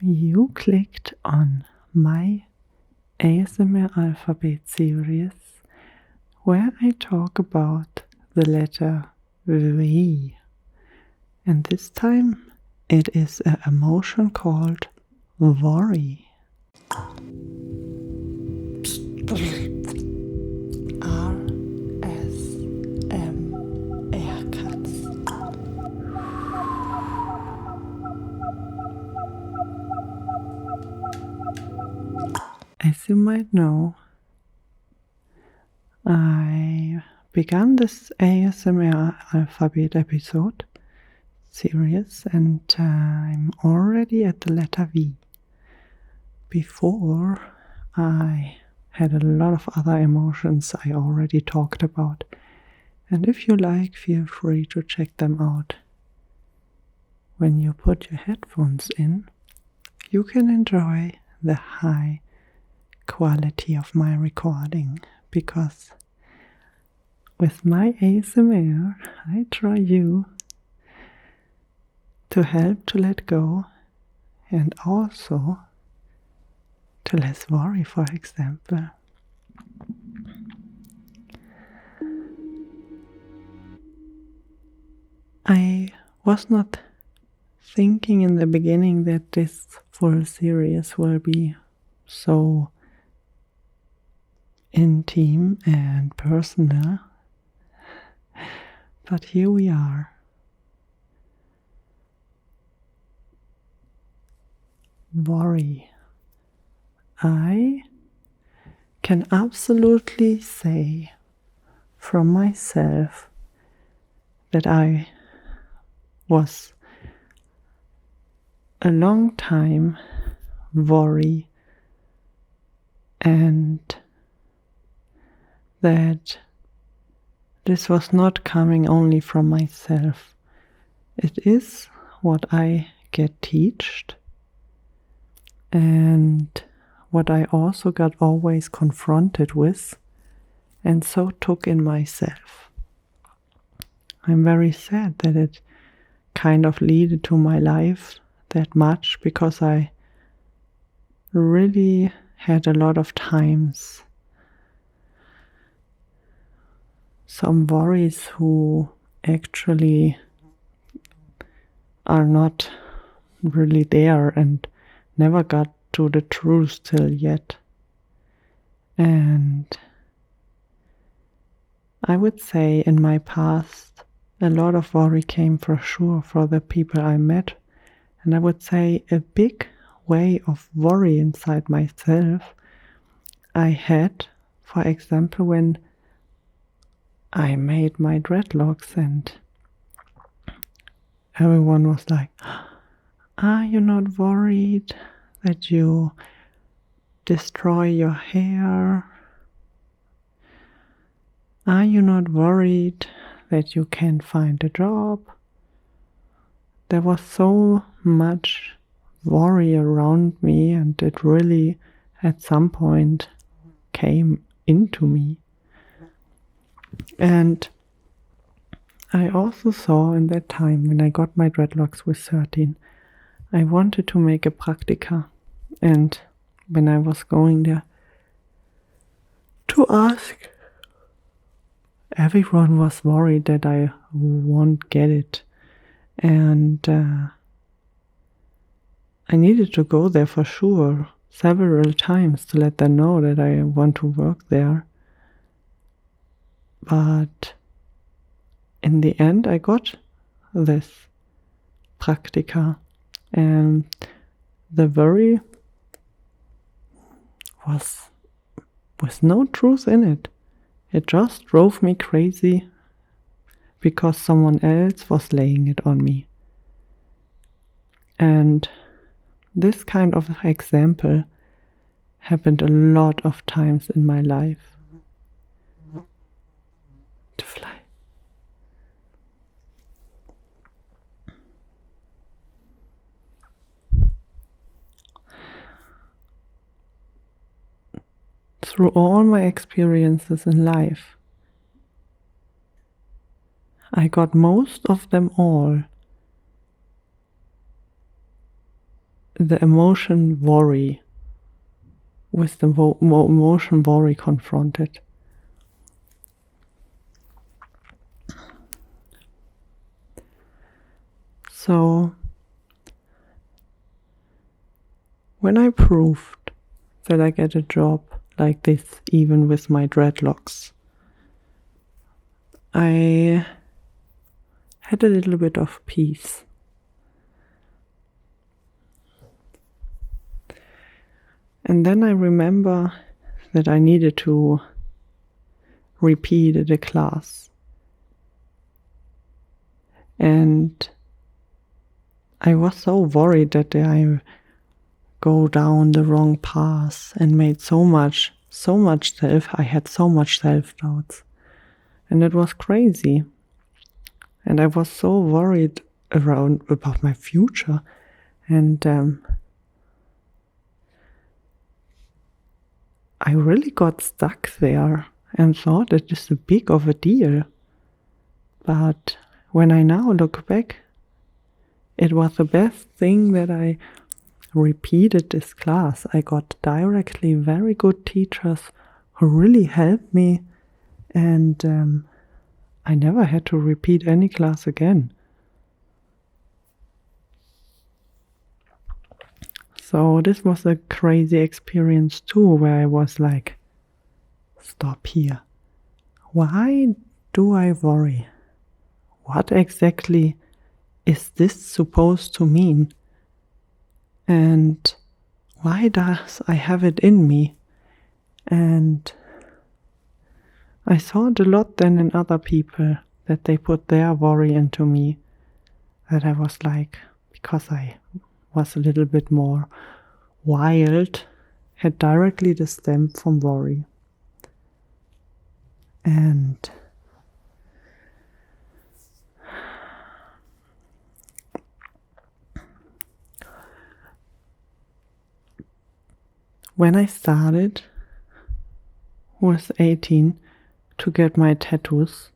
You clicked on my ASMR Alphabet series where I talk about the letter V. And this time it is an emotion called worry. Katz. As you might know, I began this ASMR Alphabet episode series and I'm already at the letter V. Before, I had a lot of other emotions I already talked about, and if you like, feel free to check them out. When you put your headphones in, you can enjoy the high quality of my recording, because with my ASMR, I try you to help to let go and also to less worry, for example. I was not thinking in the beginning that this full series will be so intimate and personal, but here we are. Worry. I can absolutely say from myself that I was a long time worry, and that this was not coming only from myself. It is what I get taught and what I also got always confronted with, and so took in myself. I'm very sad that it kind of led to my life that much, because I really had a lot of times some worries who actually are not really there and never got to the truth till yet. And I would say in my past a lot of worry came for sure for the people I met, and I would say a big way of worry inside myself I had, for example, when I made my dreadlocks and everyone was like, are you not worried that you destroy your hair? Are you not worried that you can't find a job? There was so much worry around me, and it really at some point came into me. And I also saw in that time when I got my dreadlocks with 13, I wanted to make a practica, and when I was going there to ask, everyone was worried that I won't get it, and I needed to go there for sure several times to let them know that I want to work there. But in the end I got this practica, and the worry was with no truth in it. It just drove me crazy because someone else was laying it on me. And this kind of example happened a lot of times in my life. To fly. Through all my experiences in life, I got most of them all the emotion worry, with the emotion worry confronted. So when I proved that I get a job like this, even with my dreadlocks, I had a little bit of peace. And then I remember that I needed to repeat the class. And I was so worried that I go down the wrong path and made so much I had so much self-doubts. And it was crazy. And I was so worried about my future. And I really got stuck there and thought it is a big of a deal. But when I now look back, it was the best thing that I repeated this class. I got directly very good teachers who really helped me, and I never had to repeat any class again. So this was a crazy experience too, where I was like, stop here. Why do I worry? What exactly is this supposed to mean? And why does I have it in me? And I saw it a lot then in other people, that they put their worry into me. That I was like, because I was a little bit more wild, had directly the stem from worry. And when I started with 18 to get my tattoos,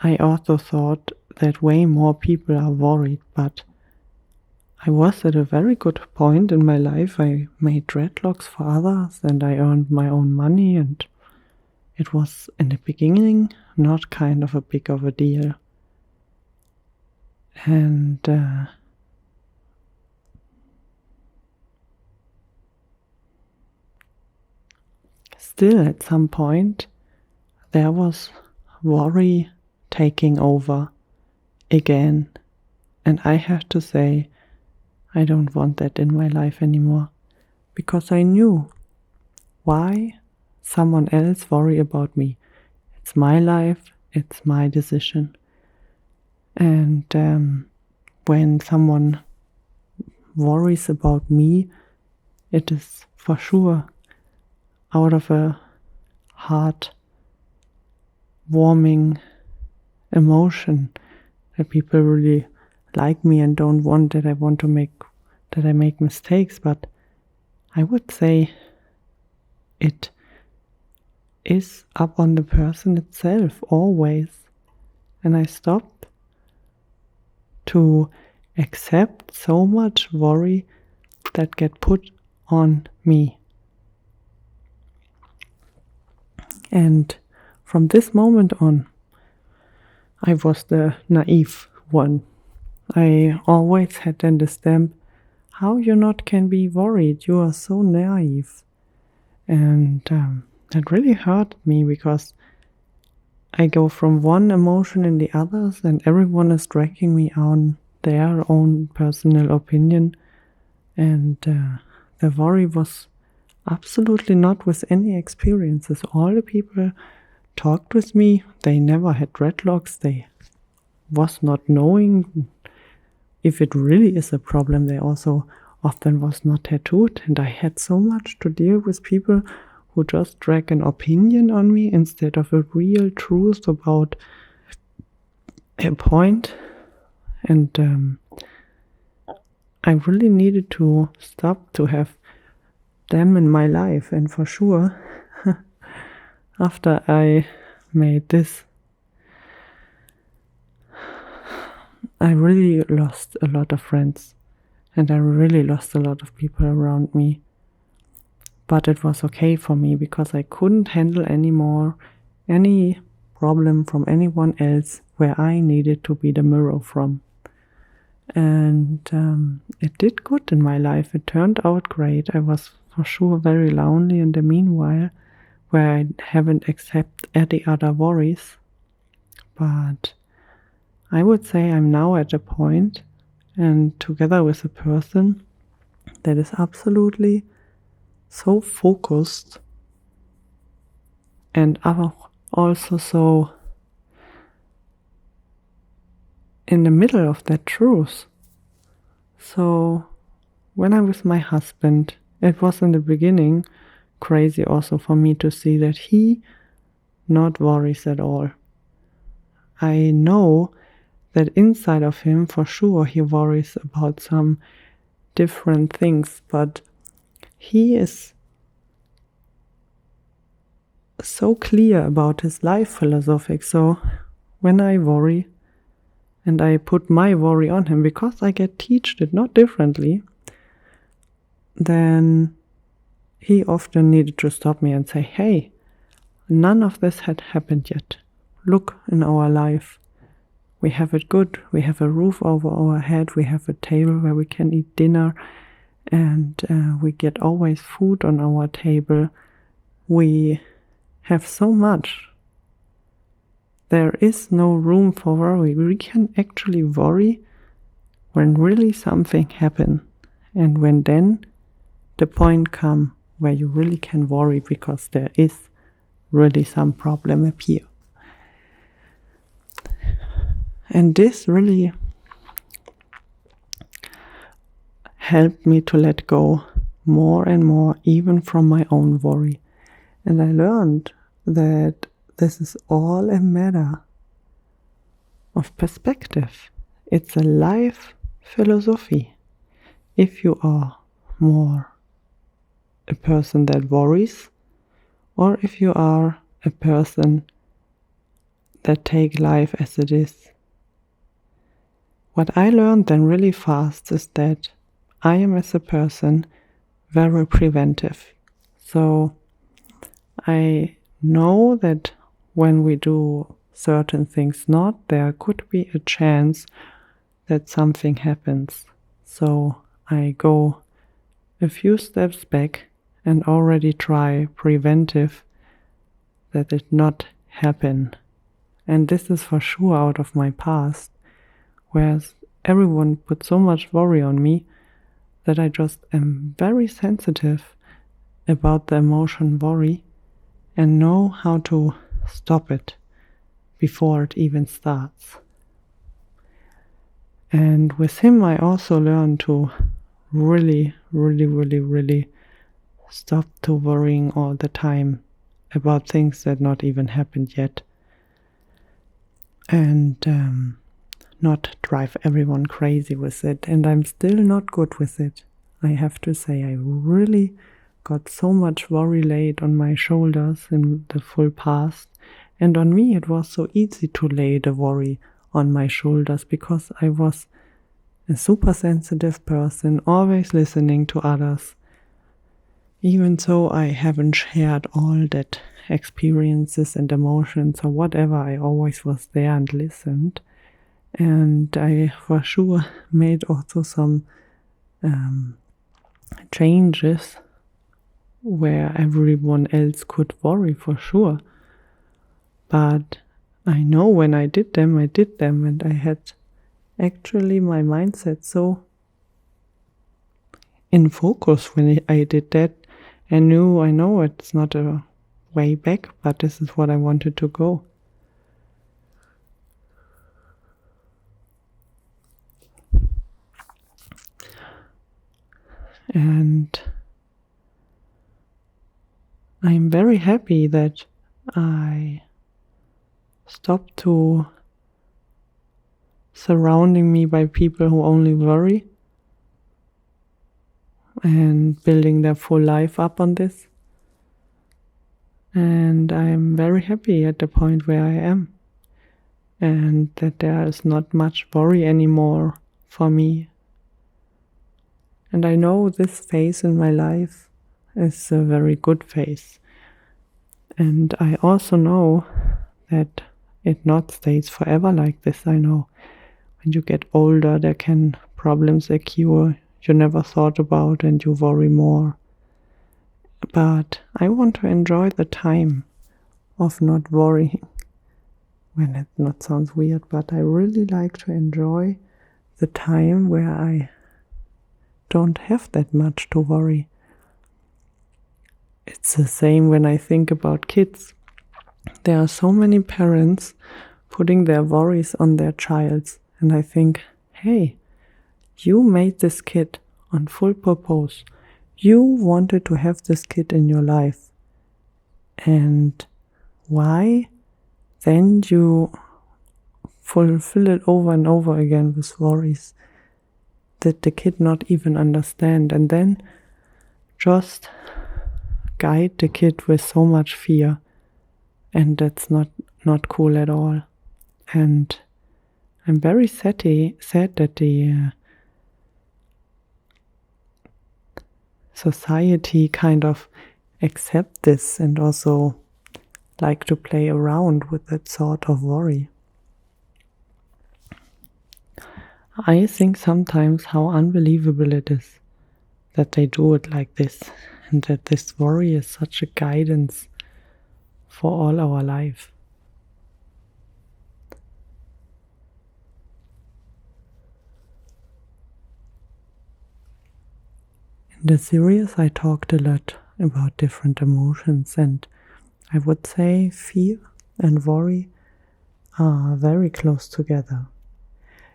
I also thought that way more people are worried, but I was at a very good point in my life. I made dreadlocks for others and I earned my own money, and it was in the beginning not kind of a big of a deal. And still at some point there was worry taking over again, and I have to say I don't want that in my life anymore, because I knew why someone else worry about me. It's my life, it's my decision. And when someone worries about me, it is for sure out of a heart-warming emotion that people really like me and don't want that I make mistakes. But I would say it is up on the person itself always, and I stopped to accept so much worry that get put on me. And from this moment on, I was the naive one. I always had then the stamp, how you not can be worried, you are so naive. And that really hurt me, because I go from one emotion in the others, and everyone is dragging me on their own personal opinion. And the worry was absolutely not with any experiences. All the people talked with me, they never had dreadlocks, they was not knowing if it really is a problem. They also often was not tattooed, and I had so much to deal with people who just drag an opinion on me instead of a real truth about a point. And I really needed to stop to have them in my life. And for sure, after I made this, I really lost a lot of friends. and I really lost a lot of people around me. But it was okay for me because I couldn't handle anymore any problem from anyone else where I needed to be the mirror from. And it did good in my life. It turned out great. I was for sure very lonely in the meanwhile, where I haven't accepted any other worries. But I would say I'm now at a point, and together with a person that is absolutely so focused and also so in the middle of that truth. So when I'm with my husband, it was in the beginning crazy also for me to see that he not worries at all. I know that inside of him for sure he worries about some different things, but he is so clear about his life philosophy. So when I worry and I put my worry on him because I get taught it not differently, then he often needed to stop me and say, hey, none of this had happened yet. Look in our life. We have it good. We have a roof over our head. We have a table where we can eat dinner. And we get always food on our table. We have so much. There is no room for worry. We can actually worry when really something happens. And when then the point comes where you really can worry because there is really some problem appear. And this really helped me to let go more and more, even from my own worry. And I learned that this is all a matter of perspective. It's a life philosophy. If you are more a person that worries, or if you are a person that take life as it is. What I learned then really fast is that I am as a person very preventive. So I know that when we do certain things not, there could be a chance that something happens. So I go a few steps back and already try preventive that it not happen. And this is for sure out of my past, whereas everyone put so much worry on me that I just am very sensitive about the emotion worry and know how to stop it before it even starts. And with him I also learned to really stop to worrying all the time about things that not even happened yet. And not drive everyone crazy with it. And I'm still not good with it. I have to say, I really got so much worry laid on my shoulders in the full past. And on me it was so easy to lay the worry on my shoulders because I was a super sensitive person, always listening to others. Even though I haven't shared all that experiences and emotions or whatever, I always was there and listened. And I for sure made also some changes where everyone else could worry for sure. But I know when I did them, and I had actually my mindset so in focus when I did that. I know it's not a way back, but this is what I wanted to go. And I'm very happy that I stopped to surrounding me by people who only worry and building their full life up on this. And I'm very happy at the point where I am, and that there is not much worry anymore for me. And I know this phase in my life is a very good phase. And I also know that it not stays forever like this. I know when you get older, there can problems occur you never thought about and you worry more. But I want to enjoy the time of not worrying. When it not sounds weird, but I really like to enjoy the time where I don't have that much to worry. It's the same when I think about kids. There are so many parents putting their worries on their child, and I think, hey, you made this kid on full purpose. You wanted to have this kid in your life. And why then you fulfill it over and over again with worries that the kid not even understand, and then just guide the kid with so much fear, and that's not cool at all. And I'm very sad that the society kind of accept this and also like to play around with that sort of worry. I think sometimes how unbelievable it is that they do it like this, and that this worry is such a guidance for all our life. In the series I talked a lot about different emotions, and I would say fear and worry are very close together.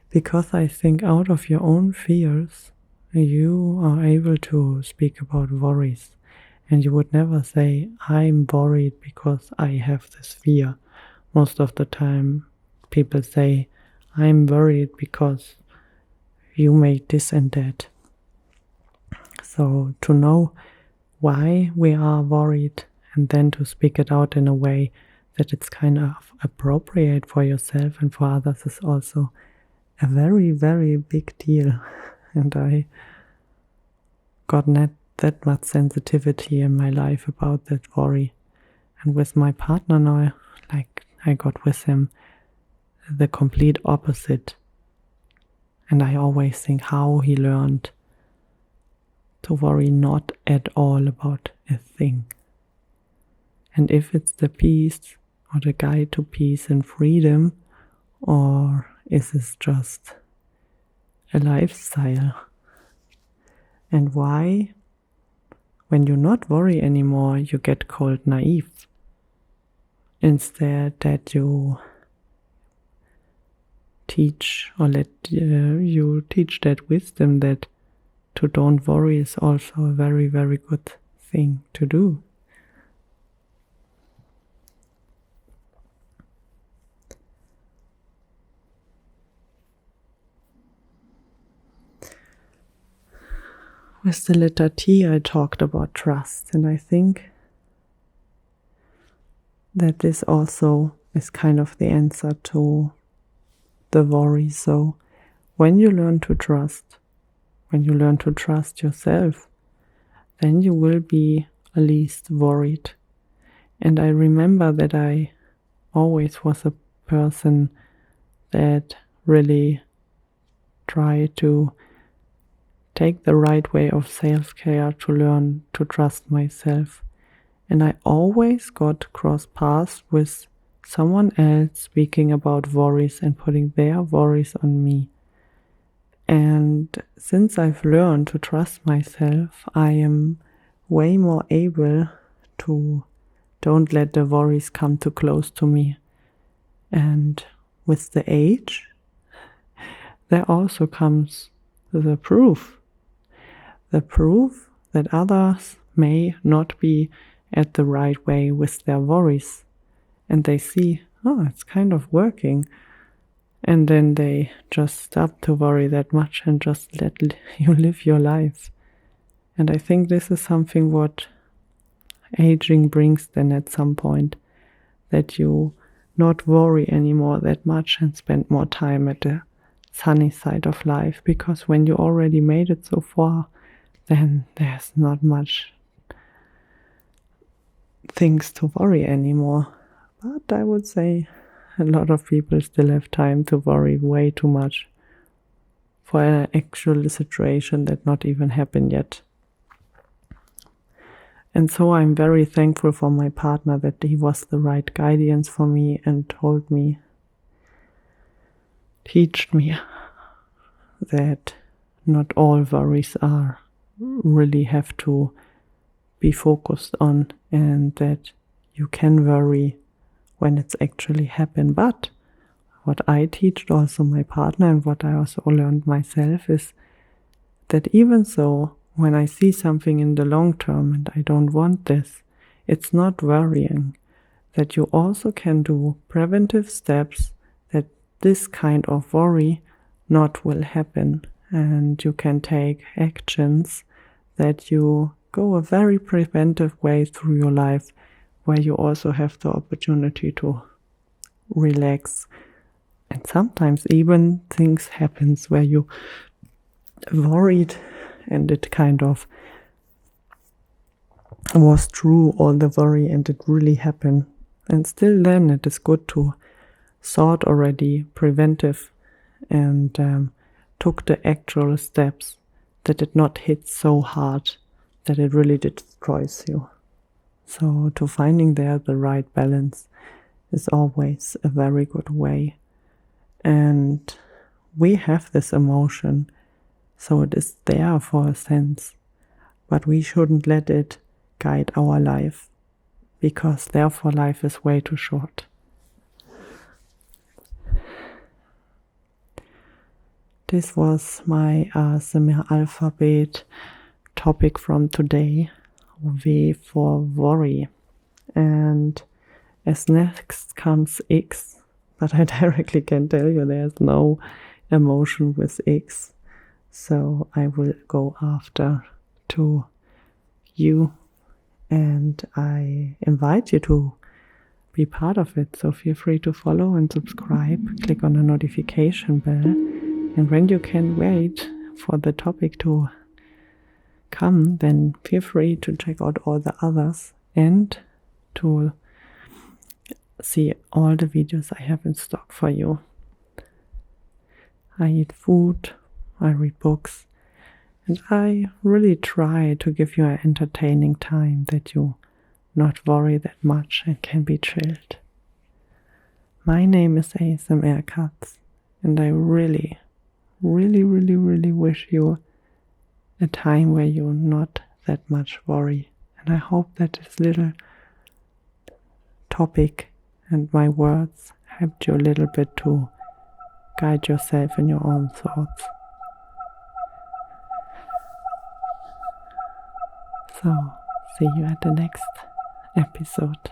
Because I think out of your own fears, you are able to speak about worries. And you would never say, I'm worried because I have this fear. Most of the time, people say, I'm worried because you made this and that. So to know why we are worried and then to speak it out in a way that it's kind of appropriate for yourself and for others is also a very, very big deal. And I got not that much sensitivity in my life about that worry. And with my partner now, like I got with him the complete opposite. And I always think how he learned to worry not at all about a thing. And if it's the peace or the guide to peace and freedom, or is this just a lifestyle? And why, when you not worry anymore, you get called naive? Instead that you teach or let you teach that wisdom that to don't worry is also a very, very good thing to do. With the letter T, I talked about trust, and I think that this also is kind of the answer to the worry. So when you learn to trust yourself, then you will be least worried. And I remember that I always was a person that really tried to take the right way of self-care to learn to trust myself. And I always got cross paths with someone else speaking about worries and putting their worries on me. And since I've learned to trust myself, I am way more able to don't let the worries come too close to me. And with the age, there also comes the proof that others may not be at the right way with their worries. And they see, oh, it's kind of working. And then they just stop to worry that much and just let you live your life. And I think this is something what aging brings then at some point, that you not worry anymore that much and spend more time at the sunny side of life. Because when you already made it so far, then there's not much things to worry anymore. But I would say a lot of people still have time to worry way too much for an actual situation that not even happened yet. And so I'm very thankful for my partner that he was the right guidance for me and told me, teached me that not all worries are really have to be focused on, and that you can worry when it's actually happened. But what I teach also my partner, and what I also learned myself, is that even so, when I see something in the long term and I don't want this, it's not worrying. That you also can do preventive steps that this kind of worry not will happen, and you can take actions that you go a very preventive way through your life, where you also have the opportunity to relax. And sometimes even things happens where you worried and it kind of was true, all the worry, and it really happened. And still then it is good to thought already preventive and took the actual steps, that it not hit so hard that it really destroys you. So to finding there the right balance is always a very good way. And we have this emotion, so it is there for a sense, but we shouldn't let it guide our life, because therefore life is way too short. This was my ASMR alphabet topic from today, W for worry. And as next comes X, but I directly can tell you there's no emotion with X. So I will go after to you, and I invite you to be part of it. So feel free to follow and subscribe, click on the notification bell, and when you can wait for the topic to come, then feel free to check out all the others and to see all the videos I have in stock for you. I eat food, I read books, and I really try to give you an entertaining time, that you not worry that much and can be chilled. My name is ASMR Katz, and I really wish you a time where you're not that much worry. And I hope that this little topic and my words helped you a little bit to guide yourself in your own thoughts. So, see you at the next episode.